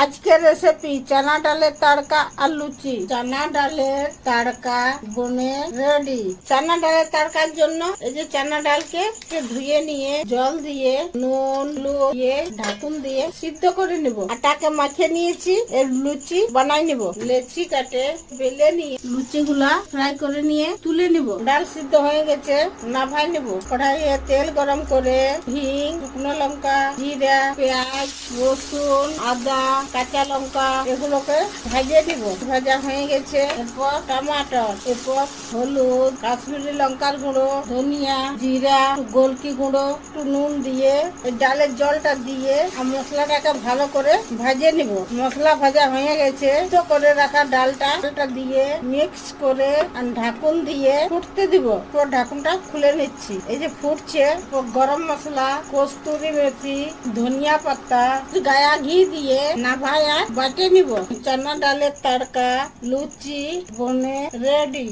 আজকের রেসিপি চানা ডালের তড়কা আর লুচি। চানা ডালের তড়কা বনে রেডি। চানা ডালের তড়কার জন্য এই যে চানা ডালকে ধুয়ে নিয়ে জল দিয়ে নুন দিয়ে ঢাকুন দিয়ে সিদ্ধ করে নিব। আটাকে মাখিয়ে নিয়েছি, এর লুচি বানাই নিব। লেচি কাটে বেলে নিয়ে লুচি গুলা ফ্রাই করে নিয়ে তুলে নিব। ডাল সিদ্ধ হয়ে গেছে, নামাই নিব। কড়াইয়ে তেল গরম করে হিং, শুকনো লঙ্কা, জিরা, পেঁয়াজ, রসুন, আদা, কাঁচা লঙ্কা এগুলোকে ভাজিয়ে দিব। ভাজা হয়ে গেছে, এরপর টমাটর, এরপর হলুদ, কাশ্মীরি লঙ্কার গুঁড়ো, ধনিয়া, জিরা, গোলকি গুঁড়ো, একটু নুন দিয়ে ডালের জলটা দিয়ে মশলাটাকে ভালো করে ভাজিয়ে নিব। মশলা ভাজা হয়ে গেছে, তো করে রাখা ডালটা দিয়ে মিক্স করে ঢাকুন দিয়ে ফুটতে দিব। পুরো ঢাকুনটা খুলে নিচ্ছি। এই যে ফুটছে, গরম মশলা, কস্তুরি মেথি, ধনিয়া পাতা, গায়া ঘি দিয়ে নাভায়া বাটে নিব। চানা ডালের তড়কা লুচি বনে রেডি।